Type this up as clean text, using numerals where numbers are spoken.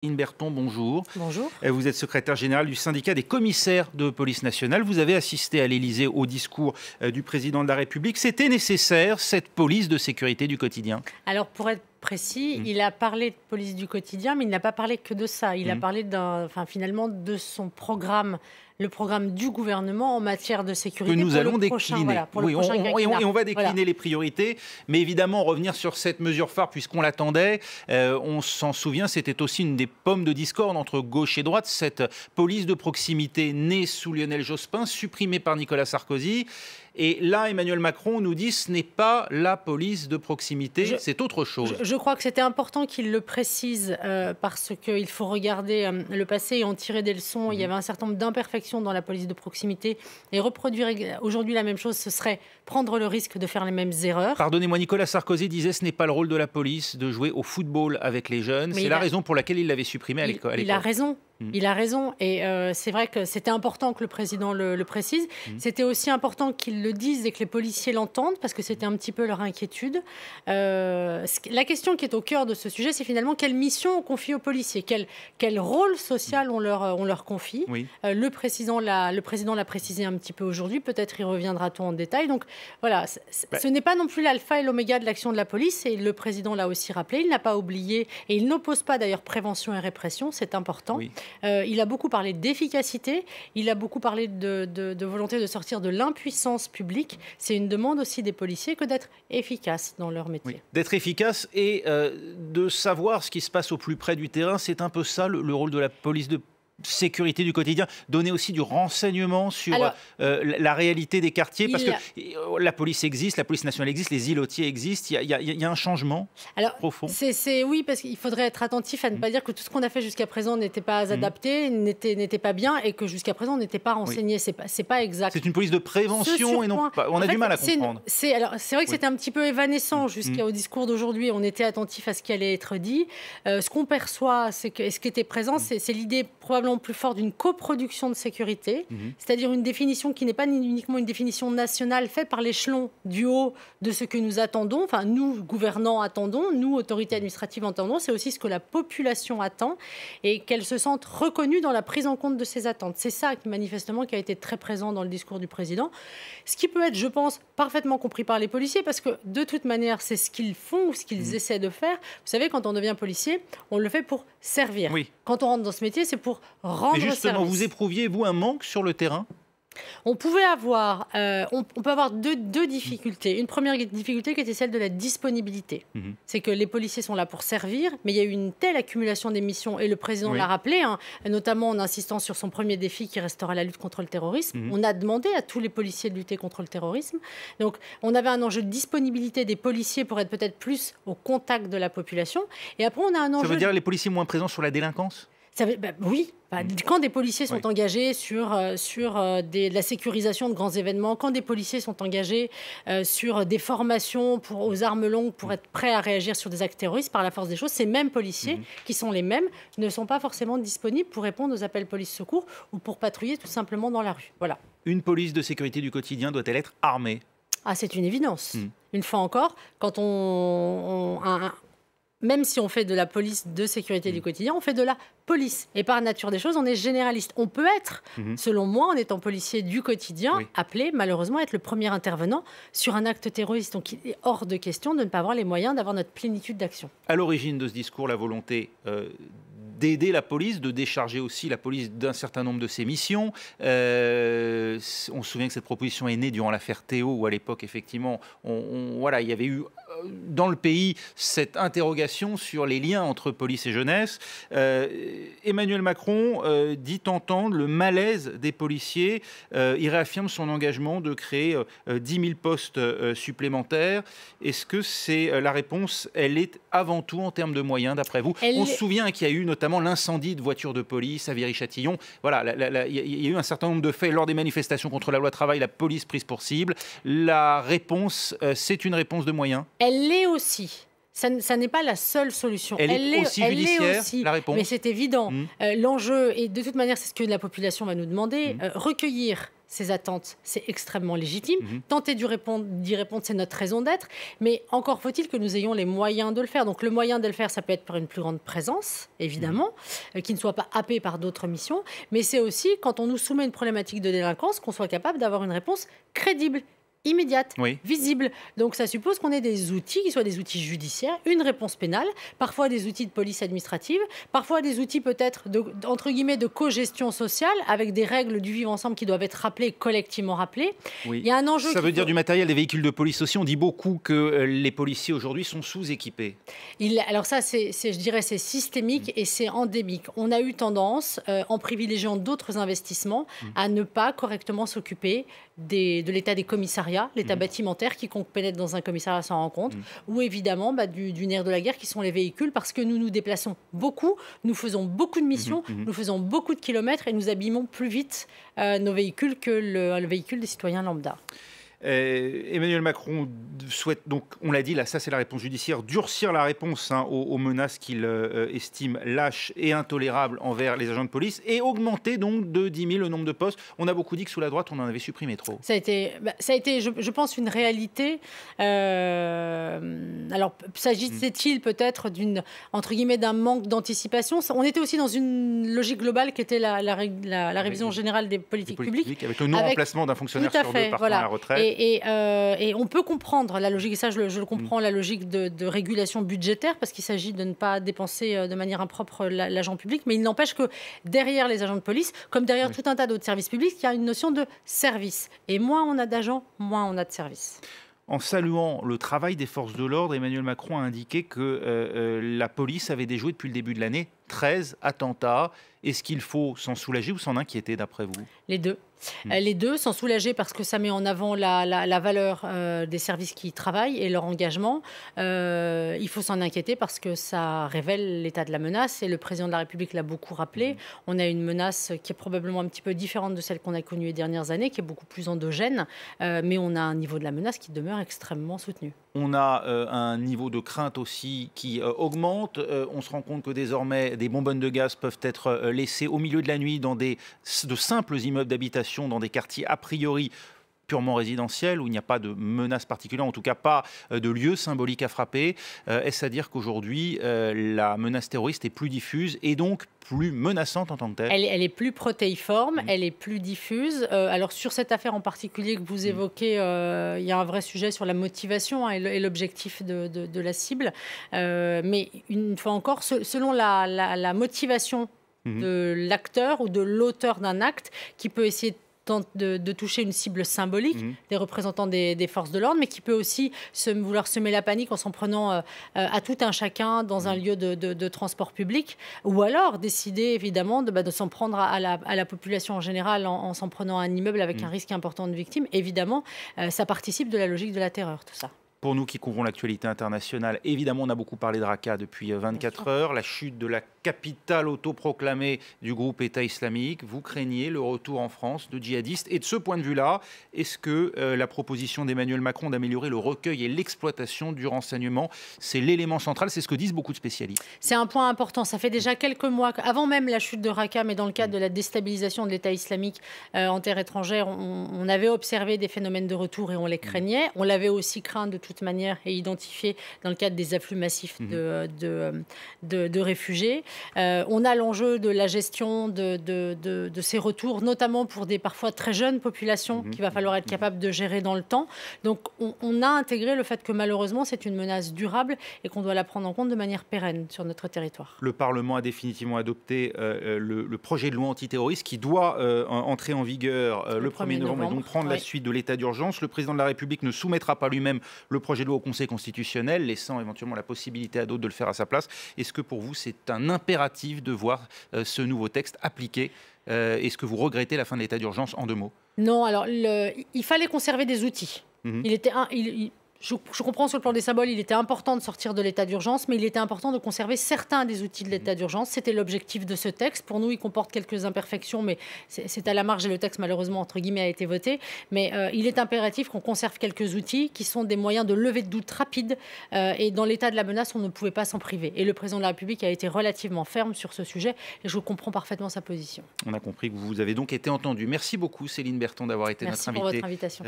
Berton, bonjour. Bonjour. Vous êtes secrétaire général du syndicat des commissaires de police nationale. Vous avez assisté à l'Élysée au discours du président de la République. C'était nécessaire, cette police de sécurité du quotidien? Alors, pour être précis, il a parlé de police du quotidien, mais il n'a pas parlé que de ça. Il a parlé finalement de son programme, le programme du gouvernement en matière de sécurité. Que nous allons décliner. Et on va décliner les priorités, mais évidemment revenir sur cette mesure phare puisqu'on l'attendait. On s'en souvient, c'était aussi une des pommes de discorde entre gauche et droite, cette police de proximité née sous Lionel Jospin, supprimée par Nicolas Sarkozy. Et là, Emmanuel Macron nous dit ce n'est pas la police de proximité, c'est autre chose. Je crois que c'était important qu'il le précise parce qu'il faut regarder le passé et en tirer des leçons. Il y avait un certain nombre d'imperfections dans la police de proximité. Et reproduire aujourd'hui la même chose, ce serait prendre le risque de faire les mêmes erreurs. Pardonnez-moi, Nicolas Sarkozy disait ce n'est pas le rôle de la police de jouer au football avec les jeunes. C'est la raison pour laquelle il l'avait supprimé à l'époque. Il a raison. Il a raison et c'est vrai que c'était important que le président le précise. C'était aussi important qu'il le dise et que les policiers l'entendent parce que c'était un petit peu leur inquiétude. La question qui est au cœur de ce sujet, c'est finalement quelle mission on confie aux policiers, quel rôle social on leur confie. Le président l'a précisé un petit peu aujourd'hui, peut-être y reviendra-t-on en détail. Donc voilà, ce n'est pas non plus l'alpha et l'oméga de l'action de la police et le président l'a aussi rappelé, il n'a pas oublié et il n'oppose pas d'ailleurs prévention et répression, c'est important. Il a beaucoup parlé d'efficacité, il a beaucoup parlé de volonté de sortir de l'impuissance publique. C'est une demande aussi des policiers que d'être efficaces dans leur métier. D'être efficace et de savoir ce qui se passe au plus près du terrain, c'est un peu ça le rôle de la police de sécurité du quotidien, donner aussi du renseignement sur la réalité des quartiers, parce que la police existe, la police nationale existe, les îlotiers existent, il y a un changement profond. Oui, parce qu'il faudrait être attentif à ne pas dire que tout ce qu'on a fait jusqu'à présent n'était pas adapté, n'était pas bien, et que jusqu'à présent on n'était pas renseigné. C'est pas exact. C'est une police de prévention et non pas... On a du mal à comprendre. C'est vrai que c'était un petit peu évanescent jusqu'au discours d'aujourd'hui. On était attentif à ce qui allait être dit. Ce qu'on perçoit, c'est que ce qui était présent, c'est l'idée probablement plus fort d'une coproduction de sécurité, c'est-à-dire une définition qui n'est pas uniquement une définition nationale faite par l'échelon du haut de ce que nous attendons, enfin nous, gouvernants, attendons, nous, autorités administratives, attendons, c'est aussi ce que la population attend et qu'elle se sente reconnue dans la prise en compte de ses attentes. C'est ça, manifestement, qui a été très présent dans le discours du président, ce qui peut être, je pense, parfaitement compris par les policiers, parce que, de toute manière, c'est ce qu'ils font ou ce qu'ils essaient de faire. Vous savez, quand on devient policier, on le fait pour servir. Quand on rentre dans ce métier, c'est pour rendre service. Mais justement, vous éprouviez, vous, un manque sur le terrain? On peut avoir deux difficultés. Une première difficulté qui était celle de la disponibilité. C'est que les policiers sont là pour servir, mais il y a eu une telle accumulation des missions, et le président l'a rappelé, notamment en insistant sur son premier défi qui restera la lutte contre le terrorisme. On a demandé à tous les policiers de lutter contre le terrorisme. Donc on avait un enjeu de disponibilité des policiers pour être peut-être plus au contact de la population. Et après on a un enjeu... Ça veut dire les policiers moins présents sur la délinquance? Oui. Quand des policiers sont engagés sur la sécurisation de grands événements, quand des policiers sont engagés sur des formations aux armes longues pour être prêts à réagir sur des actes terroristes, par la force des choses, ces mêmes policiers, qui sont les mêmes, ne sont pas forcément disponibles pour répondre aux appels police-secours ou pour patrouiller tout simplement dans la rue. Voilà. Une police de sécurité du quotidien doit-elle être armée? C'est une évidence. Une fois encore, quand même si on fait de la police de sécurité du quotidien, on fait de la police. Et par nature des choses, on est généraliste. On peut être, selon moi, en étant policier du quotidien, appelé malheureusement à être le premier intervenant sur un acte terroriste. Donc il est hors de question de ne pas avoir les moyens d'avoir notre plénitude d'action. À l'origine de ce discours, la volonté d'aider la police, de décharger aussi la police d'un certain nombre de ses missions. On se souvient que cette proposition est née durant l'affaire Théo, où à l'époque, effectivement, il y avait eu dans le pays cette interrogation sur les liens entre police et jeunesse. Emmanuel Macron dit entendre le malaise des policiers. Il réaffirme son engagement de créer 10 000 postes supplémentaires. Est-ce que c'est la réponse? Elle est avant tout en termes de moyens, d'après vous? On se souvient qu'il y a eu notamment l'incendie de voitures de police à Viry-Châtillon. Voilà, il y a eu un certain nombre de faits lors des manifestations contre la loi travail, la police prise pour cible. La réponse, c'est une réponse de moyens? Elle l'est aussi. Ça n'est pas la seule solution. Elle est aussi judiciaire, la réponse. Mais c'est évident. L'enjeu, et de toute manière, c'est ce que la population va nous demander, recueillir ces attentes, c'est extrêmement légitime. Tenter d'y répondre, c'est notre raison d'être. Mais encore faut-il que nous ayons les moyens de le faire. Donc le moyen de le faire, ça peut être par une plus grande présence, évidemment, qui ne soit pas happée par d'autres missions. Mais c'est aussi, quand on nous soumet une problématique de délinquance, qu'on soit capable d'avoir une réponse crédible, immédiate, visible. Donc ça suppose qu'on ait des outils qui soient des outils judiciaires, une réponse pénale, parfois des outils de police administrative, parfois des outils peut-être entre guillemets de co-gestion sociale avec des règles du vivre ensemble qui doivent être rappelées, collectivement rappelées. Il y a un enjeu. Ça veut dire du matériel, des véhicules de police aussi. On dit beaucoup que les policiers aujourd'hui sont sous-équipés. Alors ça, je dirais, c'est systémique et c'est endémique. On a eu tendance, en privilégiant d'autres investissements, à ne pas correctement s'occuper de l'état des commissariats, l'état bâtimentaire, quiconque pénètre dans un commissariat s'en rend compte, ou évidemment du nerf de la guerre qui sont les véhicules, parce que nous nous déplaçons beaucoup, nous faisons beaucoup de missions, nous faisons beaucoup de kilomètres et nous abîmons plus vite nos véhicules que le véhicule des citoyens lambda. Emmanuel Macron souhaite, donc, on l'a dit, là, ça c'est la réponse judiciaire, durcir la réponse aux menaces qu'il estime lâches et intolérables envers les agents de police et augmenter donc de 10 000 le nombre de postes. On a beaucoup dit que sous la droite, on en avait supprimé trop. Ça a été je pense, une réalité. Alors, s'agissait-il peut-être entre guillemets, d'un manque d'anticipation? On était aussi dans une logique globale qui était la révision générale des politiques publiques. Avec le non-remplacement d'un fonctionnaire sur deux partant à la retraite. Et on peut comprendre la logique, et ça je le comprends, la logique de régulation budgétaire, parce qu'il s'agit de ne pas dépenser de manière impropre l'agent public, mais il n'empêche que derrière les agents de police, comme derrière tout un tas d'autres services publics, il y a une notion de service. Et moins on a d'agents, moins on a de services. En saluant le travail des forces de l'ordre, Emmanuel Macron a indiqué que la police avait déjoué depuis le début de l'année 13 attentats. Est-ce qu'il faut s'en soulager ou s'en inquiéter d'après vous? Les deux. Les deux, s'en soulager parce que ça met en avant la valeur des services qui y travaillent et leur engagement. Il faut s'en inquiéter parce que ça révèle l'état de la menace et le président de la République l'a beaucoup rappelé. On a une menace qui est probablement un petit peu différente de celle qu'on a connue les dernières années, qui est beaucoup plus endogène, mais on a un niveau de la menace qui demeure extrêmement soutenu. On a un niveau de crainte aussi qui augmente. On se rend compte que désormais, des bonbonnes de gaz peuvent être laissées au milieu de la nuit dans de simples immeubles d'habitation, dans des quartiers a priori purement résidentiels, où il n'y a pas de menace particulière, en tout cas pas de lieu symbolique à frapper. Est-ce à dire qu'aujourd'hui, la menace terroriste est plus diffuse et donc plus menaçante en tant que telle? Elle est plus protéiforme, elle est plus diffuse. Alors sur cette affaire en particulier que vous évoquez, il y a un vrai sujet sur la motivation et l'objectif de la cible. Mais une fois encore, selon la motivation de l'acteur ou de l'auteur d'un acte qui peut essayer de toucher une cible symbolique des représentants des forces de l'ordre, mais qui peut aussi vouloir semer la panique en s'en prenant à tout un chacun dans un lieu de transport public, ou alors décider évidemment de s'en prendre à la population en général en s'en prenant à un immeuble avec un risque important de victimes. Évidemment, ça participe de la logique de la terreur, tout ça. Pour nous qui couvrons l'actualité internationale, évidemment, on a beaucoup parlé de Raqqa depuis 24 heures, la chute de la capitale autoproclamée du groupe État islamique. Vous craignez le retour en France de djihadistes. Et de ce point de vue-là, est-ce que la proposition d'Emmanuel Macron d'améliorer le recueil et l'exploitation du renseignement, c'est l'élément central? C'est ce que disent beaucoup de spécialistes. C'est un point important. Ça fait déjà quelques mois, avant même la chute de Raqqa, mais dans le cadre de la déstabilisation de l'État islamique en terre étrangère, on avait observé des phénomènes de retour et on les craignait. On l'avait aussi craint de toute manière et identifié dans le cadre des afflux massifs de réfugiés. On a l'enjeu de la gestion de ces retours, notamment pour des parfois très jeunes populations qu'il va falloir être capable de gérer dans le temps. Donc on a intégré le fait que malheureusement c'est une menace durable et qu'on doit la prendre en compte de manière pérenne sur notre territoire. Le Parlement a définitivement adopté le projet de loi antiterroriste qui doit entrer en vigueur le 1er novembre et donc prendre la suite de l'état d'urgence. Le président de la République ne soumettra pas lui-même le projet de loi au Conseil constitutionnel, laissant éventuellement la possibilité à d'autres de le faire à sa place. Est-ce que pour vous c'est un impératif de voir ce nouveau texte appliqué? Est-ce que vous regrettez la fin de l'état d'urgence en 2 mots? Non, alors il fallait conserver des outils. Je comprends sur le plan des symboles, il était important de sortir de l'état d'urgence, mais il était important de conserver certains des outils de l'état d'urgence. C'était l'objectif de ce texte. Pour nous, il comporte quelques imperfections, mais c'est à la marge et le texte, malheureusement, entre guillemets, a été voté. Mais il est impératif qu'on conserve quelques outils qui sont des moyens de lever de doute rapide. Et dans l'état de la menace, on ne pouvait pas s'en priver. Et le président de la République a été relativement ferme sur ce sujet. Et je comprends parfaitement sa position. On a compris que vous avez donc été entendu. Merci beaucoup, Céline Berthon, d'avoir été notre invitée. Merci pour votre invitation.